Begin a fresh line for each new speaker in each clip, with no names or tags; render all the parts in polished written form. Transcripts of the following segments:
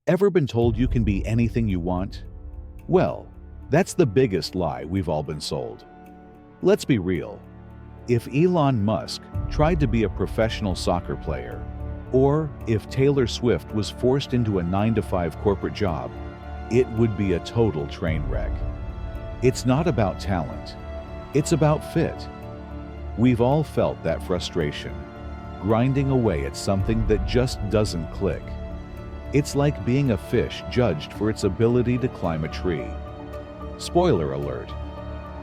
Ever been told you can be anything you want? Well, that's the biggest lie we've all been sold. Let's be real. If Elon Musk tried to be a professional soccer player, or if Taylor Swift was forced into a 9-to-5 corporate job, it would be a total train wreck. It's not about talent. It's about fit. We've all felt that frustration, grinding away at something that just doesn't click. It's like being a fish judged for its ability to climb a tree. Spoiler alert,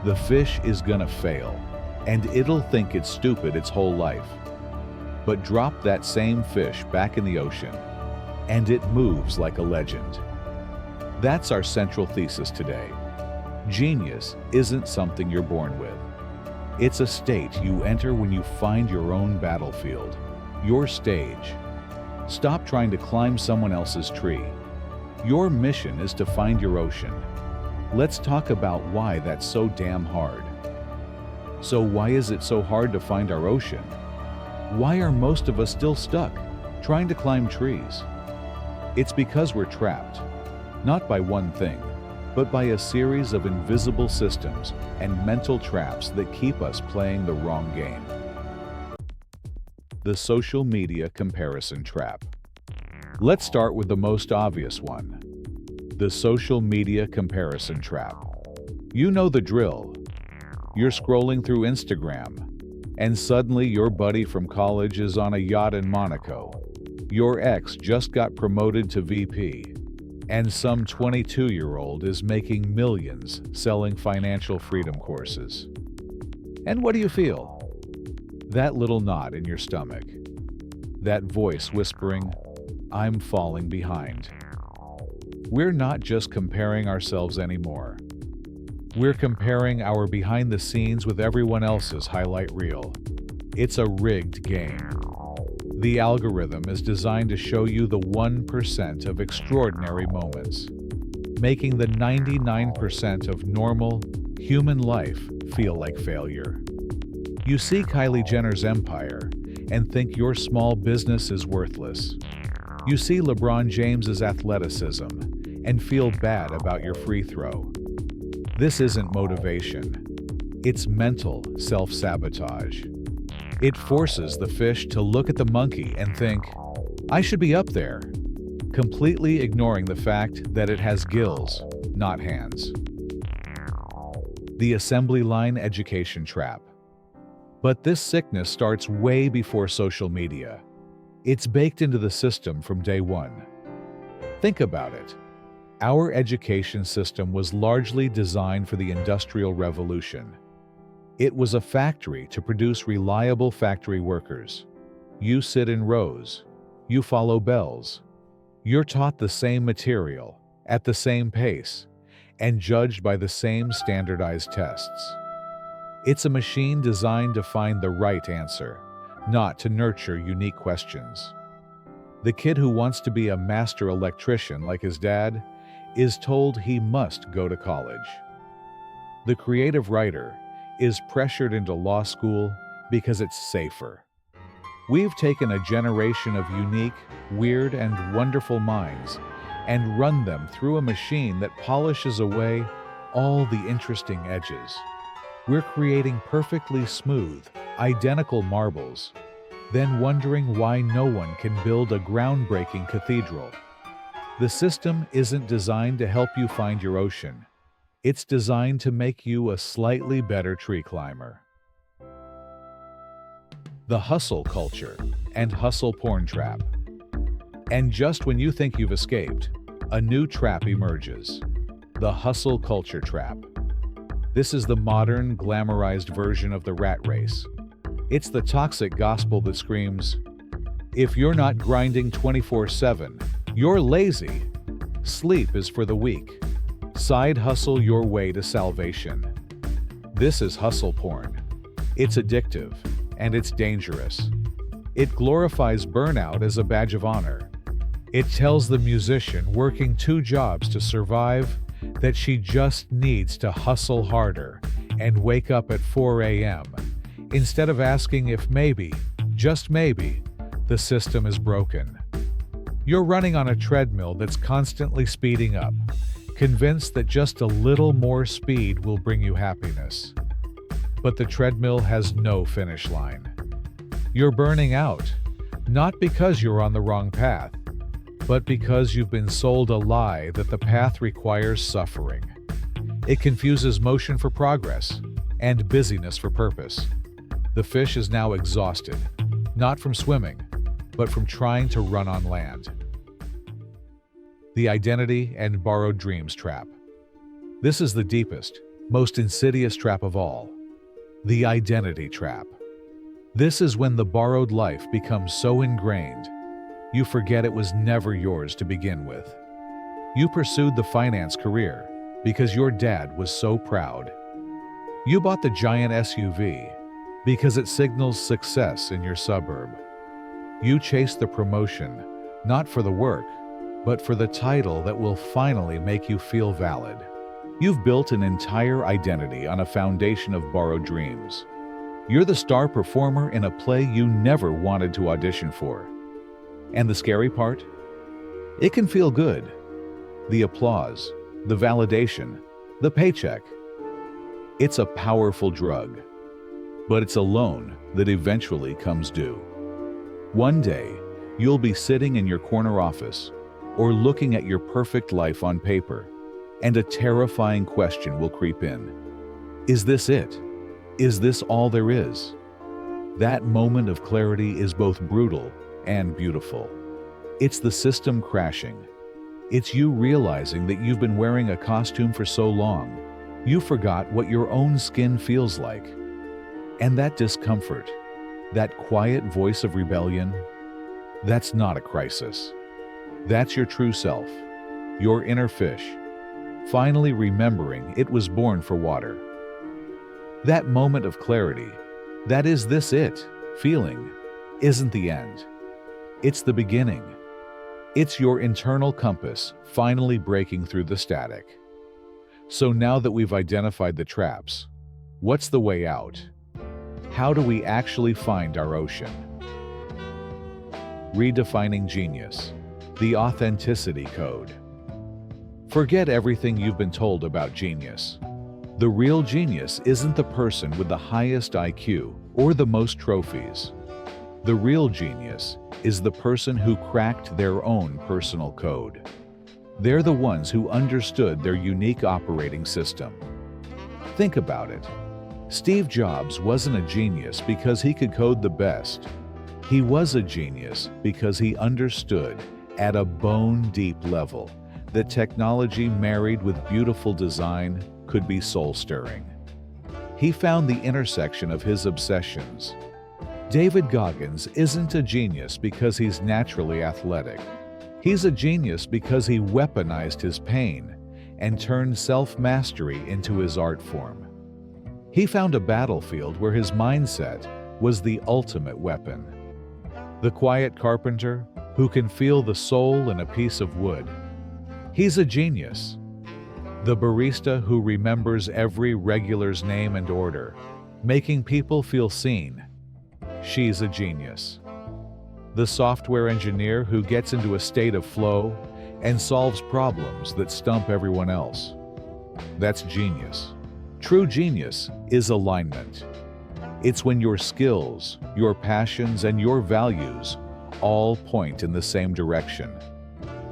the fish is gonna fail, and it'll think it's stupid its whole life. But drop that same fish back in the ocean, and it moves like a legend. That's our central thesis today. Genius isn't something you're born with. It's a state you enter when you find your own battlefield, your stage. Stop trying to climb someone else's tree. Your mission is to find your ocean. Let's talk about why that's so damn hard. So why is it so hard to find our ocean? Why are most of us still stuck, trying to climb trees? It's because we're trapped, not by one thing, but by a series of invisible systems and mental traps that keep us playing the wrong game. The social media comparison trap. Let's start with the most obvious one. The social media comparison trap. You know the drill. You're scrolling through Instagram, and suddenly your buddy from college is on a yacht in Monaco. Your ex just got promoted to VP, and some 22-year-old is making millions selling financial freedom courses. And what do you feel? That little knot in your stomach. That voice whispering, "I'm falling behind." We're not just comparing ourselves anymore. We're comparing our behind the scenes with everyone else's highlight reel. It's a rigged game. The algorithm is designed to show you the 1% of extraordinary moments, making the 99% of normal, human life feel like failure. You see Kylie Jenner's empire and think your small business is worthless. You see LeBron James's athleticism and feel bad about your free throw. This isn't motivation. It's mental self-sabotage. It forces the fish to look at the monkey and think, "I should be up there," completely ignoring the fact that it has gills, not hands. The assembly line education trap. But this sickness starts way before social media. It's baked into the system from day one. Think about it. Our education system was largely designed for the Industrial Revolution. It was a factory to produce reliable factory workers. You sit in rows. You follow bells. You're taught the same material, at the same pace, and judged by the same standardized tests. It's a machine designed to find the right answer, not to nurture unique questions. The kid who wants to be a master electrician like his dad is told he must go to college. The creative writer is pressured into law school because it's safer. We've taken a generation of unique, weird, and wonderful minds and run them through a machine that polishes away all the interesting edges. We're creating perfectly smooth, identical marbles, then wondering why no one can build a groundbreaking cathedral. The system isn't designed to help you find your ocean. It's designed to make you a slightly better tree climber. The hustle culture and hustle porn trap. And just when you think you've escaped, a new trap emerges. The hustle culture trap. This is the modern, glamorized version of the rat race. It's the toxic gospel that screams, "If you're not grinding 24/7, you're lazy. Sleep is for the weak. Side hustle your way to salvation." This is hustle porn. It's addictive, and it's dangerous. It glorifies burnout as a badge of honor. It tells the musician working 2 jobs to survive that she just needs to hustle harder and wake up at 4 a.m. instead of asking if maybe, just maybe, the system is broken. You're running on a treadmill that's constantly speeding up, convinced that just a little more speed will bring you happiness. But the treadmill has no finish line. You're burning out, not because you're on the wrong path, but because you've been sold a lie that the path requires suffering. It confuses motion for progress and busyness for purpose. The fish is now exhausted, not from swimming, but from trying to run on land. The identity and borrowed dreams trap. This is the deepest, most insidious trap of all. The identity trap. This is when the borrowed life becomes so ingrained, you forget it was never yours to begin with. You pursued the finance career because your dad was so proud. You bought the giant SUV because it signals success in your suburb. You chased the promotion, not for the work, but for the title that will finally make you feel valid. You've built an entire identity on a foundation of borrowed dreams. You're the star performer in a play you never wanted to audition for. And the scary part? It can feel good. The applause, the validation, the paycheck. It's a powerful drug, but it's a loan that eventually comes due. One day, you'll be sitting in your corner office or looking at your perfect life on paper, and a terrifying question will creep in. Is this it? Is this all there is? That moment of clarity is both brutal and beautiful. It's the system crashing. It's you realizing that you've been wearing a costume for so long, you forgot what your own skin feels like. And that discomfort, that quiet voice of rebellion, that's not a crisis. That's your true self, your inner fish, finally remembering it was born for water. That moment of clarity, that is this it feeling, isn't the end. It's the beginning. It's your internal compass finally breaking through the static. So now that we've identified the traps, what's the way out? How do we actually find our ocean? Redefining genius, the authenticity code. Forget everything you've been told about genius. The real genius isn't the person with the highest IQ or the most trophies. The real genius is the person who cracked their own personal code. They're the ones who understood their unique operating system. Think about it. Steve Jobs wasn't a genius because he could code the best. He was a genius because he understood, at a bone-deep level, that technology married with beautiful design could be soul-stirring. He found the intersection of his obsessions. David Goggins isn't a genius because he's naturally athletic. He's a genius because he weaponized his pain and turned self-mastery into his art form. He found a battlefield where his mindset was the ultimate weapon. The quiet carpenter who can feel the soul in a piece of wood. He's a genius. The barista who remembers every regular's name and order, making people feel seen. She's a genius. The software engineer who gets into a state of flow and solves problems that stump everyone else. That's genius. True genius is alignment. It's when your skills, your passions, and your values all point in the same direction.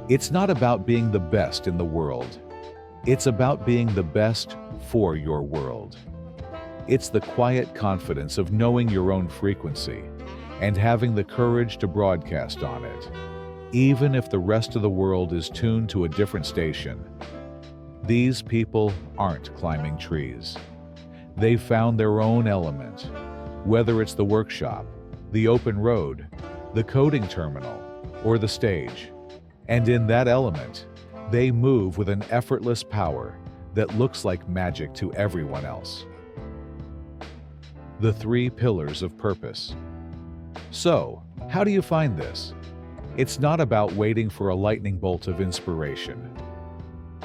It's not about being the best in the world. It's about being the best for your world. It's the quiet confidence of knowing your own frequency and having the courage to broadcast on it, even if the rest of the world is tuned to a different station. These people aren't climbing trees. They've found their own element, whether it's the workshop, the open road, the coding terminal, or the stage. And in that element, they move with an effortless power that looks like magic to everyone else. The 3 pillars of purpose. So, how do you find this? It's not about waiting for a lightning bolt of inspiration.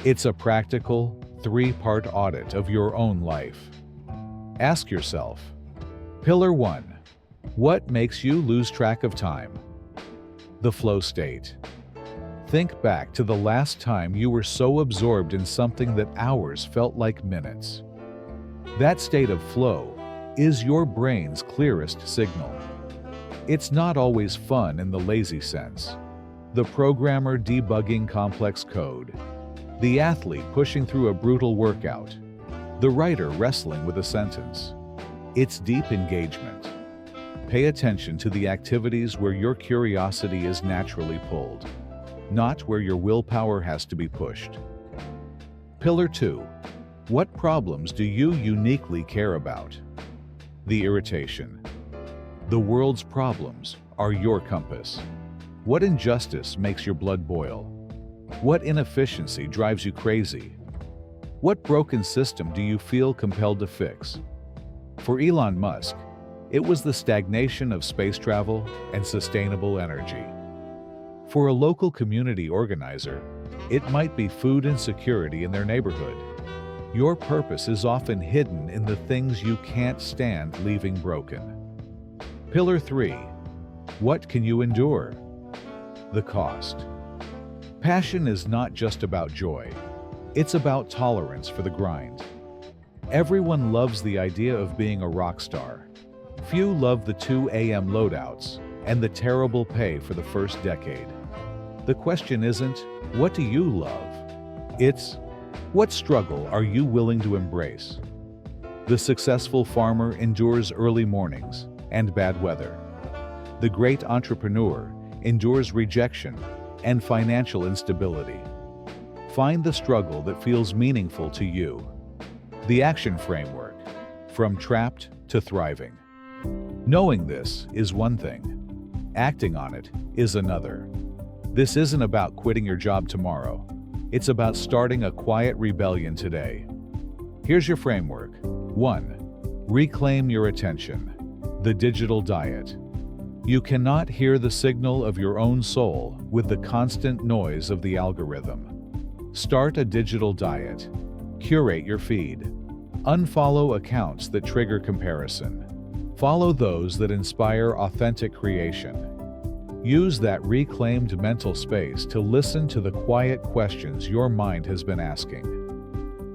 It's a practical, 3-part audit of your own life. Ask yourself, Pillar 1. What makes you lose track of time? The flow state. Think back to the last time you were so absorbed in something that hours felt like minutes. That state of flow is your brain's clearest signal. It's not always fun in the lazy sense. The programmer debugging complex code, the athlete pushing through a brutal workout, the writer wrestling with a sentence. It's deep engagement. Pay attention to the activities where your curiosity is naturally pulled, not where your willpower has to be pushed. Pillar 2. What problems do you uniquely care about? The irritation. The world's problems are your compass. What injustice makes your blood boil? What inefficiency drives you crazy? What broken system do you feel compelled to fix? For Elon Musk, it was the stagnation of space travel and sustainable energy. For a local community organizer, it might be food insecurity in their neighborhood. Your purpose is often hidden in the things you can't stand leaving broken. Pillar 3. What can you endure? The cost. Passion is not just about joy. It's about tolerance for the grind. Everyone loves the idea of being a rock star. Few love the 2 a.m. loadouts and the terrible pay for the first decade. The question isn't, what do you love? It's, what struggle are you willing to embrace? The successful farmer endures early mornings and bad weather. The great entrepreneur endures rejection and financial instability. Find the struggle that feels meaningful to you. The action framework, from trapped to thriving. Knowing this is one thing. Acting on it is another. This isn't about quitting your job tomorrow. It's about starting a quiet rebellion today. Here's your framework. 1. Reclaim your attention. The digital diet. You cannot hear the signal of your own soul with the constant noise of the algorithm. Start a digital diet. Curate your feed. Unfollow accounts that trigger comparison. Follow those that inspire authentic creation. Use that reclaimed mental space to listen to the quiet questions your mind has been asking.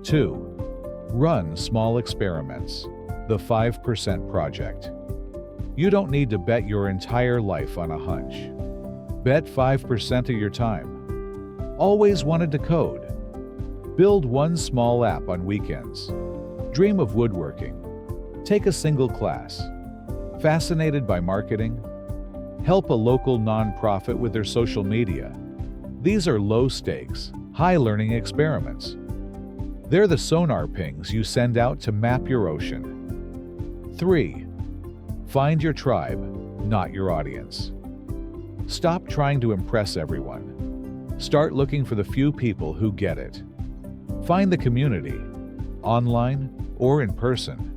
2. Run small experiments. The 5% Project. You don't need to bet your entire life on a hunch. Bet 5% of your time. Always wanted to code? Build one small app on weekends. Dream of woodworking? Take a single class. Fascinated by marketing? Help a local nonprofit with their social media. These are low-stakes, high-learning experiments. They're the sonar pings you send out to map your ocean. 3. Find your tribe, not your audience. Stop trying to impress everyone. Start looking for the few people who get it. Find the community, online or in person,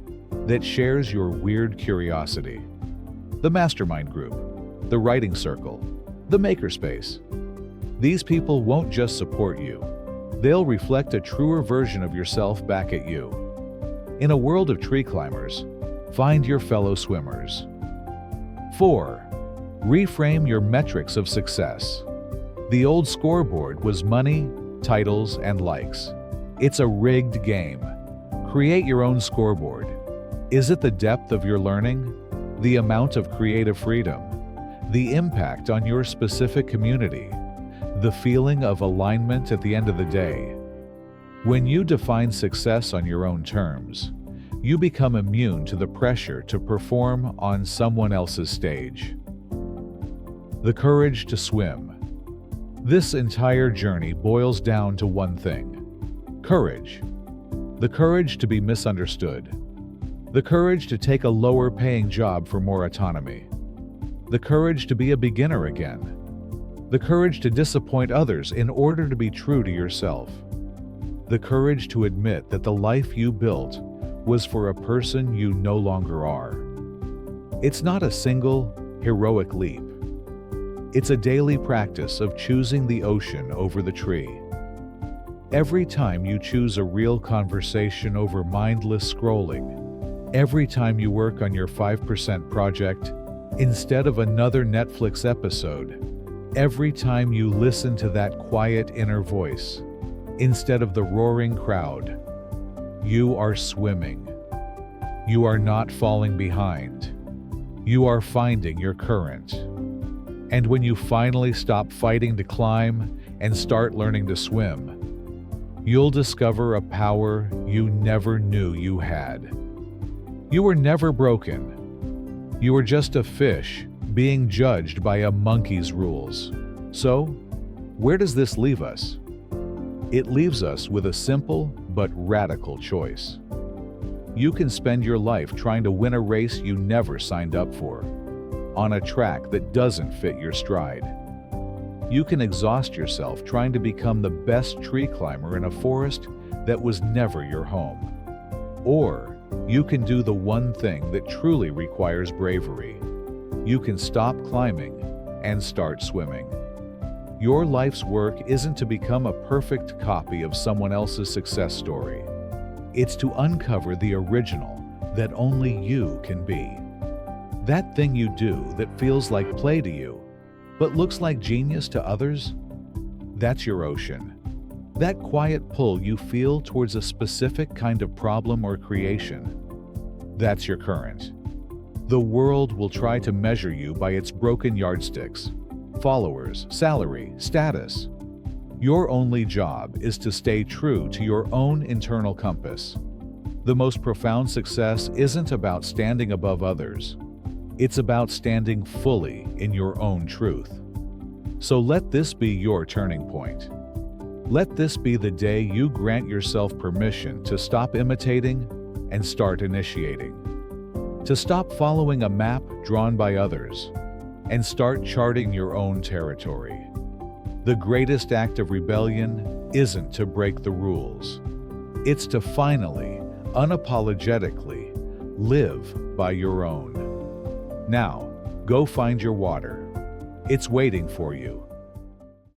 that shares your weird curiosity. The mastermind group, the writing circle, the makerspace. These people won't just support you. They'll reflect a truer version of yourself back at you. In a world of tree climbers, find your fellow swimmers. 4. Reframe your metrics of success. The old scoreboard was money, titles, and likes. It's a rigged game. Create your own scoreboard. Is it the depth of your learning? The amount of creative freedom? The impact on your specific community? The feeling of alignment at the end of the day? When you define success on your own terms, you become immune to the pressure to perform on someone else's stage. The courage to swim. This entire journey boils down to one thing: courage. The courage to be misunderstood. The courage to take a lower-paying job for more autonomy. The courage to be a beginner again. The courage to disappoint others in order to be true to yourself. The courage to admit that the life you built was for a person you no longer are. It's not a single, heroic leap. It's a daily practice of choosing the ocean over the tree. Every time you choose a real conversation over mindless scrolling, every time you work on your 5% project instead of another Netflix episode, Every time you listen to that quiet inner voice, instead of the roaring crowd, you are swimming. You are not falling behind. You are finding your current. And when you finally stop fighting to climb and start learning to swim, you'll discover a power you never knew you had. You were never broken. You were just a fish being judged by a monkey's rules. So, where does this leave us? It leaves us with a simple but radical choice. You can spend your life trying to win a race you never signed up for, on a track that doesn't fit your stride. You can exhaust yourself trying to become the best tree climber in a forest that was never your home. Or you can do the one thing that truly requires bravery. You can stop climbing and start swimming. Your life's work isn't to become a perfect copy of someone else's success story. It's to uncover the original that only you can be. That thing you do that feels like play to you, but looks like genius to others, that's your ocean. That quiet pull you feel towards a specific kind of problem or creation, that's your current. The world will try to measure you by its broken yardsticks, followers, salary, status. Your only job is to stay true to your own internal compass. The most profound success isn't about standing above others. It's about standing fully in your own truth. So let this be your turning point. Let this be the day you grant yourself permission to stop imitating and start initiating. To stop following a map drawn by others and start charting your own territory. The greatest act of rebellion isn't to break the rules. It's to finally, unapologetically, live by your own. Now, go find your water. It's waiting for you.